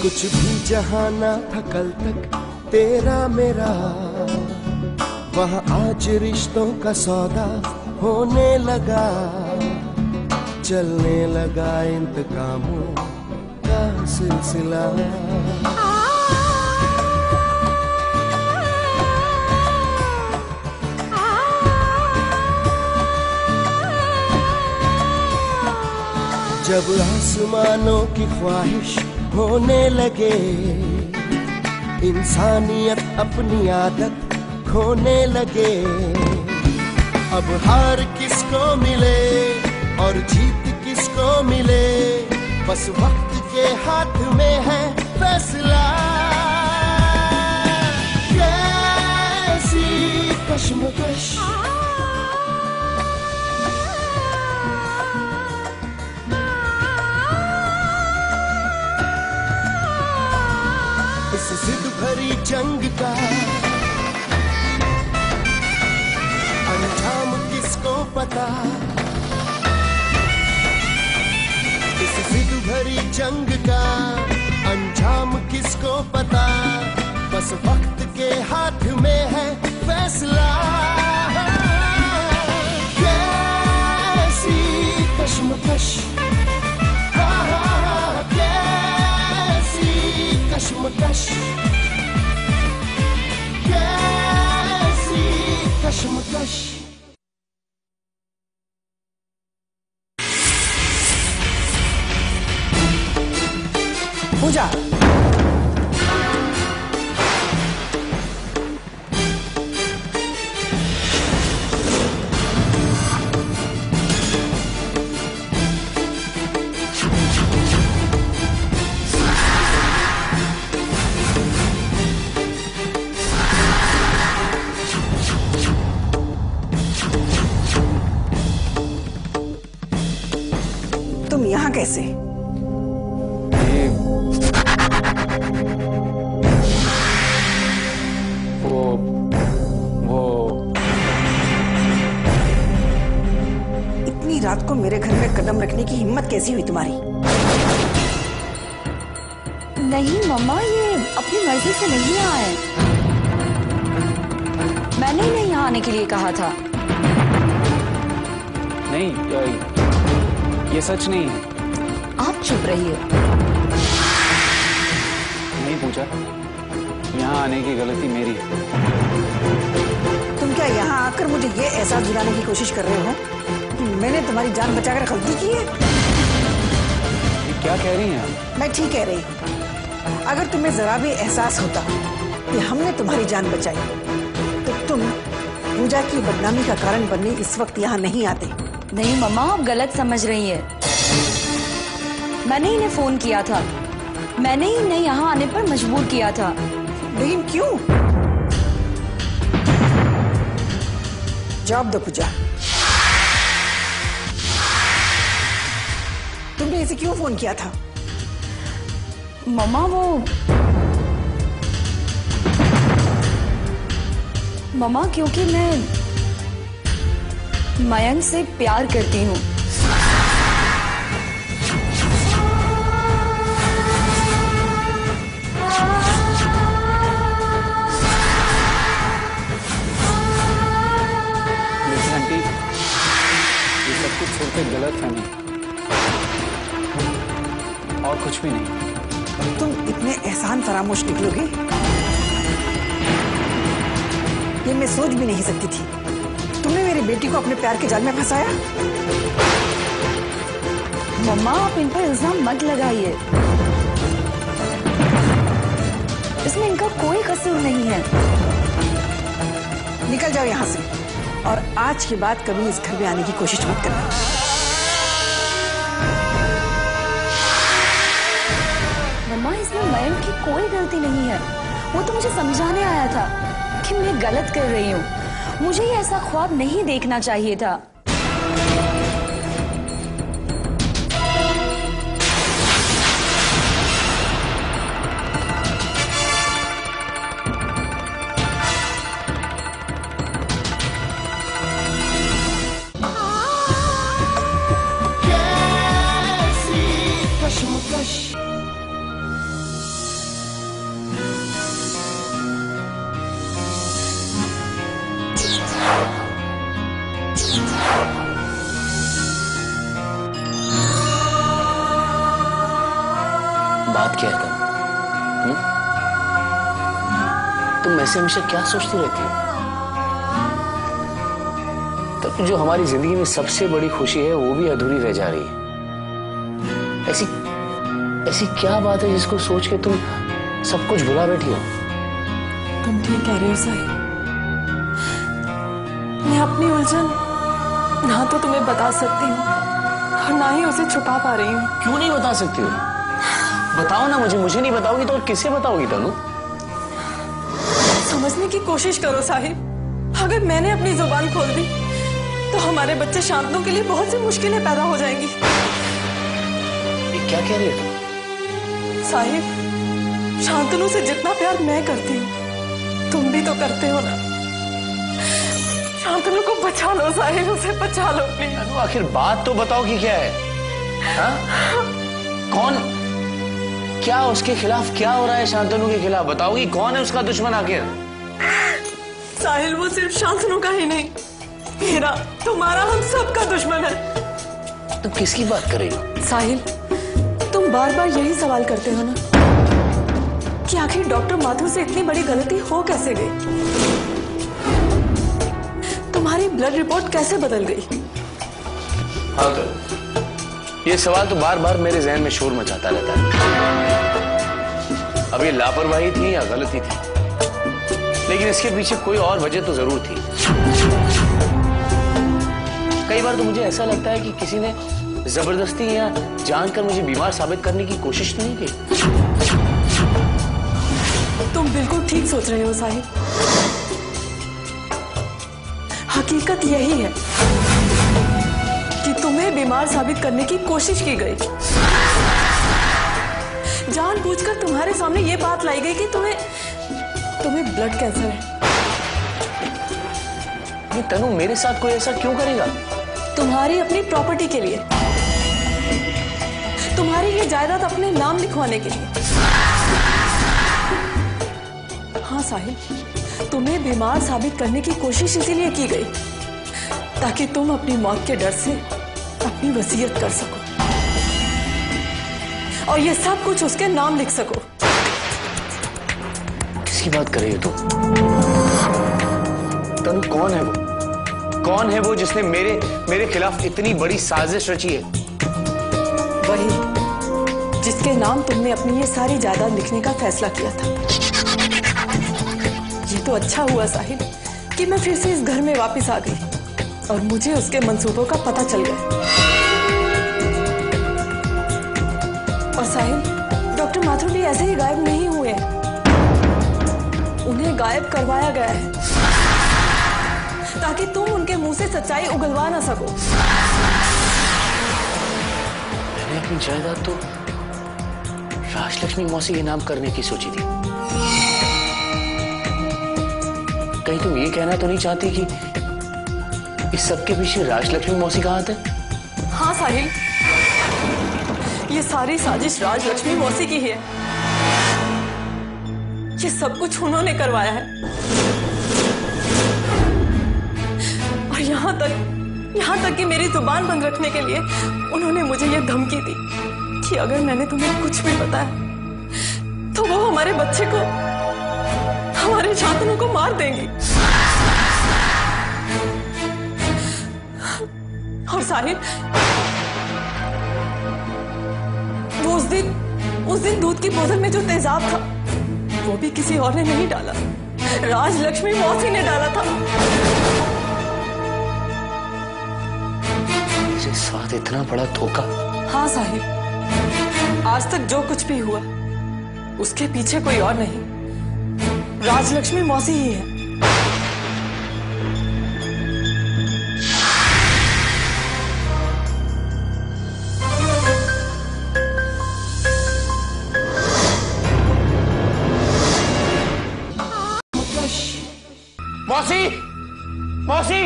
कुछ भी जहाँ ना था कल तक तेरा मेरा, वहाँ आज रिश्तों का सौदा होने लगा। चलने लगा इंतकामों का सिलसिला। जब आसमानों की ख्वाहिश होने लगे, इंसानियत अपनी आदत खोने लगे। अब हार किसको मिले और जीत किसको मिले, बस वक्त के हाथ में है फैसला। कैसी कश्मकश, इस जिद भरी जंग का अंजाम किसको पता। इस जिद भरी जंग का अंजाम किसको पता, बस वक्त के हाथ में है फैसला। कैसी कश्मकश, कश्मकश, कैसी कश्मकश। पूजा, तुम यहाँ कैसे? इतनी रात को मेरे घर में कदम रखने की हिम्मत कैसी हुई तुम्हारी? नहीं मम्मा, ये अपनी मर्जी से नहीं आए। मैंने इन्हें यहाँ आने के लिए कहा था। नहीं, ये सच नहीं है। आप चुप रहिए। नहीं पूजा, यहाँ आने की गलती मेरी है। तुम क्या यहाँ आकर मुझे ये एहसास दिलाने की कोशिश कर रहे हो कि मैंने तुम्हारी जान बचाकर गलती की है? ये क्या कह रही हैं आप? मैं ठीक कह रही हूँ। अगर तुम्हें जरा भी एहसास होता कि हमने तुम्हारी जान बचाई तो तुम पूजा की बदनामी का कारण बनने इस वक्त यहाँ नहीं आते। नहीं मम्मा, आप गलत समझ रही हैं। मैंने इन्हें फोन किया था, मैंने ही इन्हें यहाँ आने पर मजबूर किया था। लेकिन क्यों? जवाब दो पूजा, तुमने इसे क्यों फोन किया था? मम्मा मम्मा क्योंकि मैं मयंक से प्यार करती हूँ। लेकिन आंटी, ये सब कुछ सिर्फ गलत फहमी और कुछ भी नहीं। तुम इतने एहसान फरामोश निकलोगे ये मैं सोच भी नहीं सकती थी। तुमने मेरी बेटी को अपने प्यार के जाल में फंसाया। मम्मा, आप इन पर इल्जाम मत लगाइए, इसमें इनका कोई कसूर नहीं है। निकल जाओ यहाँ से और आज के बाद कभी इस घर में आने की कोशिश मत करना। मम्मा, इसमें मयंक की कोई गलती नहीं है। वो तो मुझे समझाने आया था कि मैं गलत कर रही हूँ। मुझे ये ऐसा ख्वाब नहीं देखना चाहिए था। बात क्या है तुम ऐसे हमेशा क्या सोचती रहती हो? तब जो हमारी जिंदगी में सबसे बड़ी खुशी है वो भी अधूरी रह जा रही है। ऐसी क्या बात है जिसको सोच के तुम सब कुछ भुला बैठी हो? तुम ठीक कह रहे हो साहिब। मैं अपनी उलझन ना तो तुम्हें बता सकती हूँ और ना ही उसे छुपा पा रही हूँ। क्यों नहीं बता सकती हो? बताओ ना मुझे नहीं बताओगी तो और किसे बताओगी तनु? समझने की कोशिश करो साहिब। अगर मैंने अपनी जुबान खोल दी तो हमारे बच्चे शांतनु के लिए बहुत सी मुश्किलें पैदा हो जाएंगी। ये क्या कह रही है तुम? साहिब, शांतनु से जितना प्यार मैं करती हूँ तुम भी तो करते हो ना। शांतनु को बचा लो साहिब, उसे बचा लो प्लीज। तनु आखिर बात तो बताओ कि क्या है? हाँ? कौन क्या उसके खिलाफ क्या हो रहा है? शांतनु के खिलाफ बताओगी? कौन है उसका दुश्मन आखिर? साहिल, वो सिर्फ शांतनु का ही नहीं, मेरा, तुम्हारा, हम सबका दुश्मन है। तुम किसकी बात कर रही हो? साहिल, तुम बार बार यही सवाल करते हो ना कि आखिर डॉक्टर माथुर से इतनी बड़ी गलती हो कैसे गई? तुम्हारी ब्लड रिपोर्ट कैसे बदल गई? हाँ तो ये सवाल तो बार बार मेरे जहन में शोर मचाता रहता है। अब ये लापरवाही थी या गलती थी, लेकिन इसके पीछे कोई और वजह तो जरूर थी। कई बार तो मुझे ऐसा लगता है कि किसी ने जबरदस्ती या जानकर मुझे बीमार साबित करने की कोशिश नहीं की। तुम बिल्कुल ठीक सोच रहे हो साहिब। हकीकत यही है कि तुम्हें बीमार साबित करने की कोशिश की गई। जानबूझकर तुम्हारे सामने ये बात लाई गई कि तुम्हें ब्लड कैंसर है। ये तनु मेरे साथ कोई ऐसा क्यों करेगा? तुम्हारी अपनी प्रॉपर्टी के लिए, तुम्हारी ये जायदाद अपने नाम लिखवाने के लिए। हाँ साहिल, तुम्हें बीमार साबित करने की कोशिश इसीलिए की गई ताकि तुम अपनी मौत के डर से अपनी वसीयत कर सको और ये सब कुछ उसके नाम लिख सको। किसकी बात कर रही हो तुम? तनु कौन है वो? कौन है वो जिसने मेरे खिलाफ इतनी बड़ी साजिश रची है? वही जिसके नाम तुमने अपनी ये सारी जायदाद लिखने का फैसला किया था। ये तो अच्छा हुआ साहिब कि मैं फिर से इस घर में वापस आ गई और मुझे उसके मंसूबों का पता चल गया। और साहिब, डॉक्टर माथुर भी ऐसे ही गायब नहीं हुए, उन्हें गायब करवाया गया है ताकि तुम उनके मुंह से सच्चाई उगलवा ना सको। मैंने अपनी जायदाद तो राजलक्ष्मी मौसी के नाम करने की सोची थी। कहीं तुम ये कहना तो नहीं चाहती कि इस सब के पीछे राजलक्ष्मी मौसी का हाथ है? हाँ साहिल, ये सारी साजिश राजलक्ष्मी मौसी की है। ये सब कुछ उन्होंने करवाया है और यहाँ तक कि मेरी जुबान बंद रखने के लिए उन्होंने मुझे ये धमकी दी कि अगर मैंने तुम्हें कुछ भी बताया तो वो हमारे बच्चे को, हमारे शांतनु को मार देंगी। और साहिल, वो उस दिन दूध की बोतल में जो तेजाब था वो भी किसी और ने नहीं डाला, राजलक्ष्मी मौसी ने डाला था। मेरे साथ इतना बड़ा धोखा? हाँ साहिब, आज तक जो कुछ भी हुआ उसके पीछे कोई और नहीं, राजलक्ष्मी मौसी ही है। मौसी, मौसी!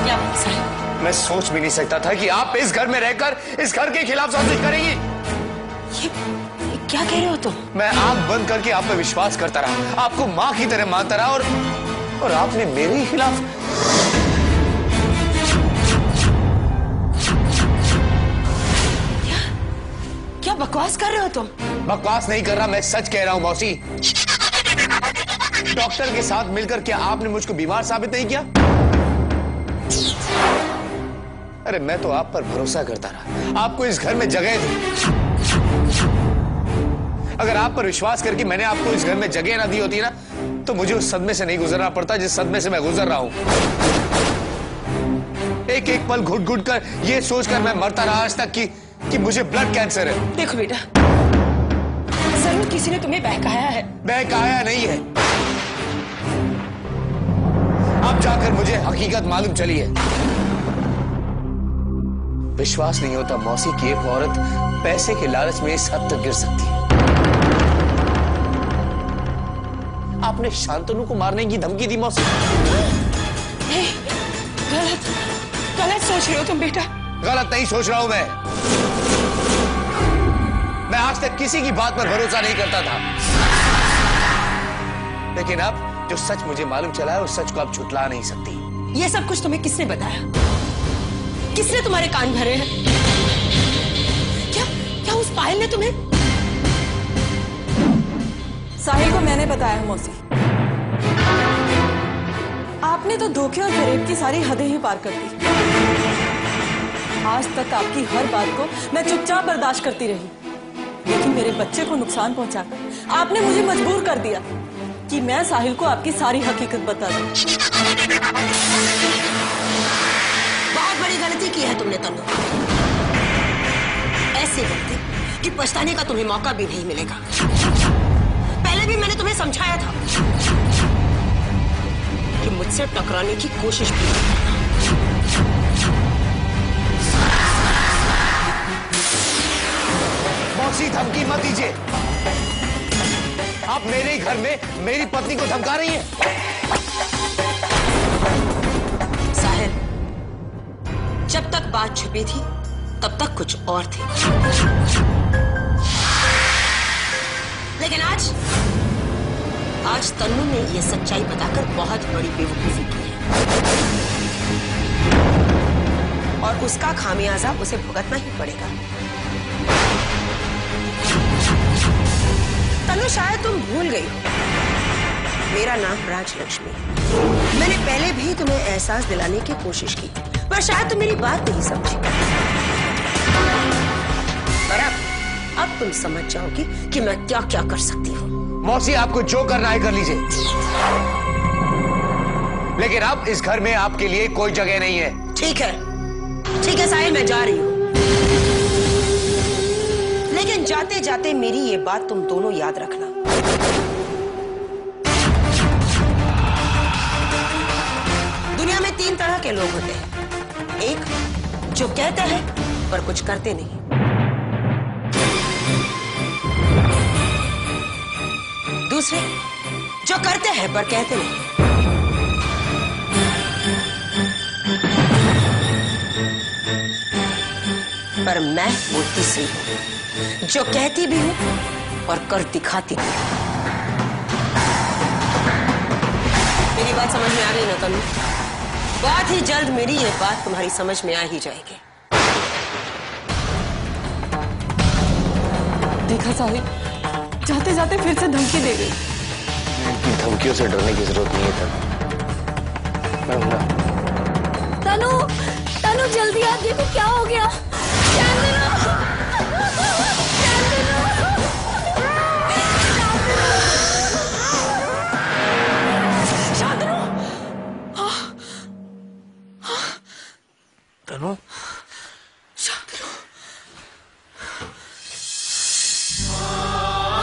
क्या साहिब? मैं सोच भी नहीं सकता था कि आप इस घर में रहकर इस घर के खिलाफ साजिश करेंगी। ये क्या कह रहे हो तुम? मैं आंख बंद करके आप पे विश्वास करता रहा, आपको मां की तरह मानता रहा और आपने मेरे ही खिलाफ। क्या बकवास कर रहे हो तुम? बकवास नहीं कर रहा, मैं सच कह रहा हूं मौसी। डॉक्टर के साथ मिलकर क्या आपने मुझको बीमार साबित नहीं किया? अरे मैं तो आप पर भरोसा करता रहा, आपको इस घर में जगह दी। अगर आप पर विश्वास करके मैंने आपको इस घर में जगह ना दी होती ना, तो मुझे उस सदमे से नहीं गुजरना पड़ता जिस सदमे से मैं गुजर रहा हूं। एक एक पल घुट घुट कर ये सोचकर मैं मरता रहा आज तक कि मुझे ब्लड कैंसर है। देखो बेटा, जरूर किसी ने तुम्हें बहकाया है। बहकाया नहीं है, अब जाकर मुझे हकीकत मालूम चली है। विश्वास नहीं होता मौसी की एक औरत पैसे के लालच में इस हद तक गिर सकती है। आपने शांतनु को मारने की धमकी दी मौसी। गलत सोच रहे हो तुम बेटा। गलत नहीं सोच रहा हूं मैं आज तक किसी की बात पर भरोसा नहीं करता था, लेकिन अब जो सच मुझे मालूम चला है उस सच को आप झुठला नहीं सकती। ये सब कुछ तुम्हें किसने बताया? किसने तुम्हारे कान भरे हैं? क्या उस पायल ने तुम्हें? साहिल को मैंने बताया मौसी। आपने तो धोखे और फरेब की सारी हदें ही पार कर दी। आज तक आपकी हर बात को मैं चुपचाप बर्दाश्त करती रही, लेकिन मेरे बच्चे को नुकसान पहुंचाकर आपने मुझे मजबूर कर दिया कि मैं साहिल को आपकी सारी हकीकत बता दूं। बहुत बड़ी गलती की है तुमने तनु। ऐसी गलती कि पछताने का तुम्हें मौका भी नहीं मिलेगा। पहले भी मैंने तुम्हें समझाया था कि मुझसे टकराने की कोशिश भी मत करना। मौसी धमकी मत दीजिए। आप मेरे ही घर में मेरी पत्नी को धमका रही हैं। साहिल, जब तक बात छुपी थी तब तक कुछ और थी, लेकिन आज तन्नू ने यह सच्चाई बताकर बहुत बड़ी बेवकूफी की है और उसका खामियाजा उसे भुगतना ही पड़ेगा। तन्नू, शायद तुम भूल गई हो, मेरा नाम राजलक्ष्मी है। मैंने पहले भी तुम्हें एहसास दिलाने की कोशिश की, पर शायद तुम मेरी बात नहीं समझी। पर अब तुम समझ जाओगी कि मैं क्या क्या कर सकती हूँ। मौसी, आपको जो करना है कर लीजिए, लेकिन अब इस घर में आपके लिए कोई जगह नहीं है। ठीक है साहिल, मैं जा रही हूँ, लेकिन जाते जाते मेरी ये बात तुम दोनों याद रखना। दुनिया में 3 तरह के लोग होते हैं। एक जो कहते हैं पर कुछ करते नहीं, दूसरे जो करते हैं पर कहते नहीं, पर मैं वो तीसरी हूं जो कहती भी हूं और कर दिखाती भी हूं। मेरी बात समझ में आ गई ना तनु? बहुत ही जल्द मेरी ये बात तुम्हारी समझ में आ ही जाएगी। देखा साहिल, जाते जाते फिर से धमकी दे गई। इनकी धमकियों से डरने की जरूरत नहीं है तनु, तनु जल्दी आ, देखो क्या हो गया। तनु,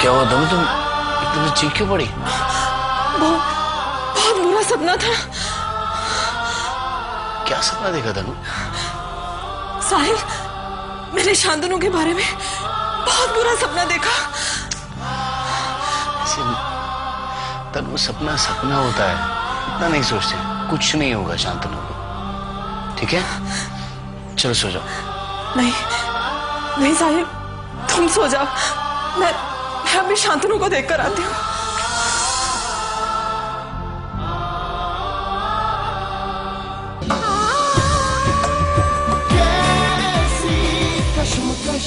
क्या हुआ तनु? तुम इतनी चीख क्यों पड़ी? बहुत बुरा सपना था। क्या सपना देखा तनु? साहिल, मैंने शांतनु के बारे में बहुत बुरा सपना देखा। तनु, सपना सपना होता है, इतना नहीं सोचते। कुछ नहीं होगा शांतनु को, ठीक है? चलो सो जाओ। नहीं साहिल, तुम सो जाओ। मैं अभी शांतनु को देखकर आती हूँ। कैसी कश्मकश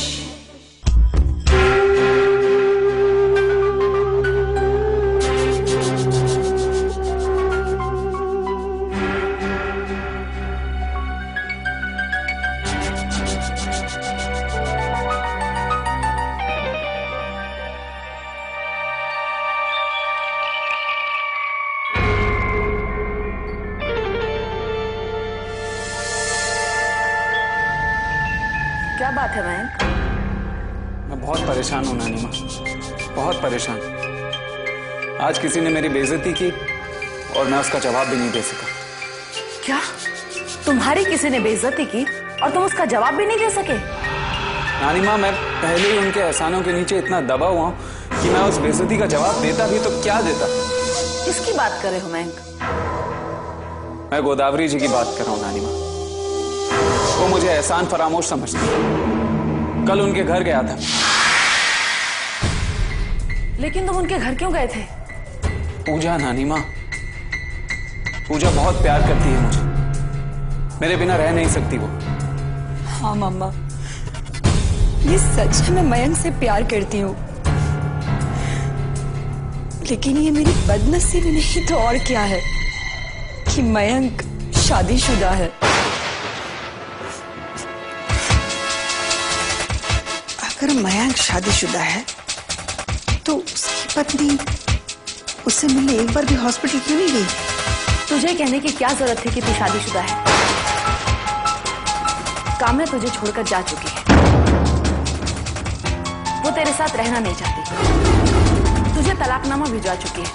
मैं बहुत परेशान हूं नानी माँ, बहुत परेशान। आज किसी ने मेरी बेइज्जती की और मैं उसका जवाब भी नहीं दे सका। क्या तुम्हारी किसी ने बेइज्जती की और तुम उसका जवाब भी नहीं दे सके? नानी माँ, मैं पहले ही उनके एहसानों के नीचे इतना दबा हुआ हूं कि मैं उस बेइज्जती का जवाब देता भी तो क्या देता। किसकी बात कर रहे हो मयंक? मैं गोदावरी जी की बात कर रहा हूं नानी माँ। वो मुझे एहसान फरामोश समझती है। कल उनके घर गया था। लेकिन तुम उनके घर क्यों गए थे? पूजा नानी माँ, पूजा बहुत प्यार करती है मुझे, मेरे बिना रह नहीं सकती वो। हाँ मम्मा, ये सच है, मैं मयंक से प्यार करती हूँ, लेकिन ये मेरी बदनसीबी नहीं तो और क्या है कि मयंक शादीशुदा है। अगर मयंक शादीशुदा है तो उसकी पत्नी उससे मिलने एक बार भी हॉस्पिटल क्यों नहीं गई? तुझे कहने की क्या जरूरत थी कि तू शादीशुदा है? काम्या तुझे छोड़कर जा चुकी है, वो तेरे साथ रहना नहीं चाहती, तुझे तलाकनामा भिजवा चुकी है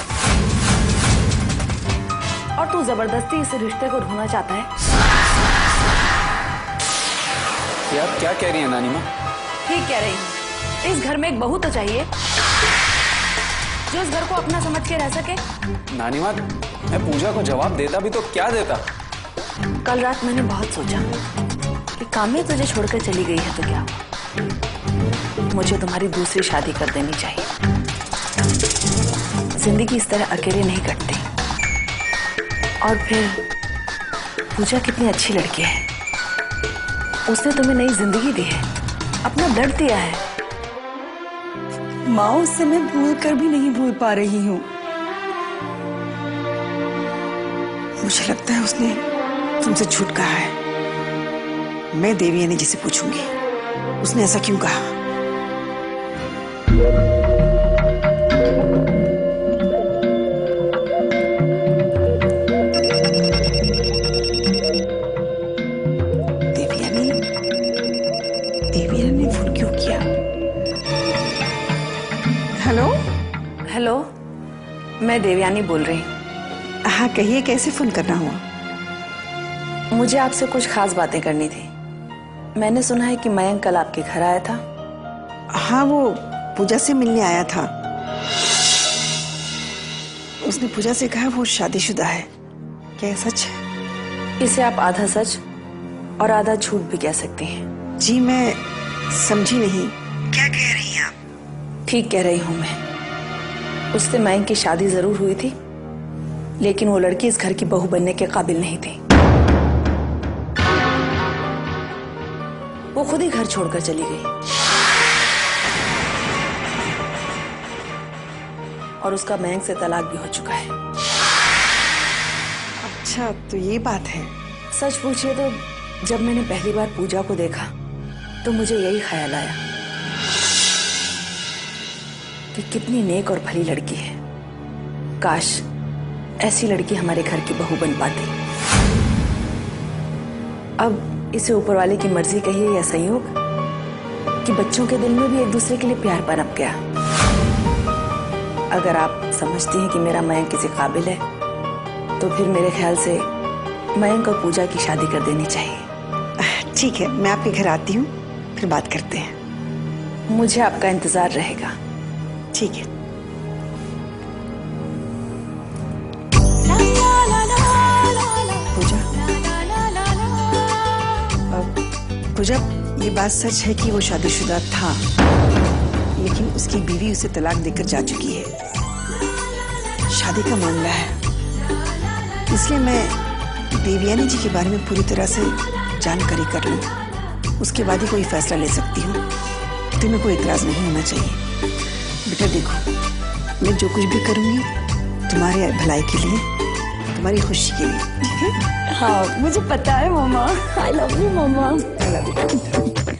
और तू जबरदस्ती इस रिश्ते को ढूंढना चाहता है। आप क्या कह रही हैं नानी माँ? ठीक कह रही हूँ। इस घर में एक बहू तो चाहिए जो इस घर को अपना समझ के रह सके। नानी माँ, मैं पूजा को जवाब देता भी तो क्या देता। कल रात मैंने बहुत सोचा कि काम्या तुझे छोड़कर चली गई है तो क्या, मुझे तुम्हारी दूसरी शादी कर देनी चाहिए। जिंदगी इस तरह अकेले नहीं कटती। और फिर पूजा कितनी अच्छी लड़की है, उसने तुम्हें नई जिंदगी दी है, अपना ब्लड दिया है। माँ, उससे मैं भूल कर भी नहीं भूल पा रही हूँ। मुझे लगता है उसने तुमसे झूठ कहा है। मैं देवयानी जी से पूछूंगी उसने ऐसा क्यों कहा। देवयानी ने फोन क्यों किया? हेलो हेलो, मैं देवयानी बोल रही हूँ। हाँ कहिए, कैसे फोन करना हुआ? मुझे आपसे कुछ खास बातें करनी थी। मैंने सुना है कि मयंक कल आपके घर आया था। हाँ, वो पूजा से मिलने आया था। उसने पूजा से कहा वो शादीशुदा है। क्या ये सच है? इसे आप आधा सच और आधा झूठ भी कह सकती हैं। जी मैं समझी नहीं, क्या कह रही हैं आप? ठीक कह रही हूँ मैं। उससे मयंक की शादी जरूर हुई थी, लेकिन वो लड़की इस घर की बहू बनने के काबिल नहीं थी। वो खुद ही घर छोड़कर चली गई और उसका मयंक से तलाक भी हो चुका है। अच्छा, तो ये बात है। सच पूछिए तो जब मैंने पहली बार पूजा को देखा तो मुझे यही ख्याल आया कि कितनी नेक और भली लड़की है। काश ऐसी लड़की हमारे घर की बहू बन पाती। अब इसे ऊपर वाले की मर्जी कहिए या संयोग कि बच्चों के दिल में भी एक दूसरे के लिए प्यार पनप गया। अगर आप समझती हैं कि मेरा मयंक किसी काबिल है तो फिर मेरे ख्याल से मयंक और पूजा की शादी कर देनी चाहिए। ठीक है, मैं आपके घर आती हूँ, फिर बात करते हैं। मुझे आपका इंतजार रहेगा। ठीक है। पूजा, ये बात सच है कि वो शादीशुदा था, लेकिन उसकी बीवी उसे तलाक देकर जा चुकी है। शादी का मामला है, इसलिए मैं देवयानी जी के बारे में पूरी तरह से जानकारी कर लूं, उसके बाद ही कोई फैसला ले सकती हूँ। तुम्हें कोई इतराज नहीं होना चाहिए। बेटा देखो, मैं जो कुछ भी करूँगी तुम्हारे भलाई के लिए, तुम्हारी खुशी के लिए, ठीक है? हाँ, मुझे पता है mamma. I love you mamma. I love you.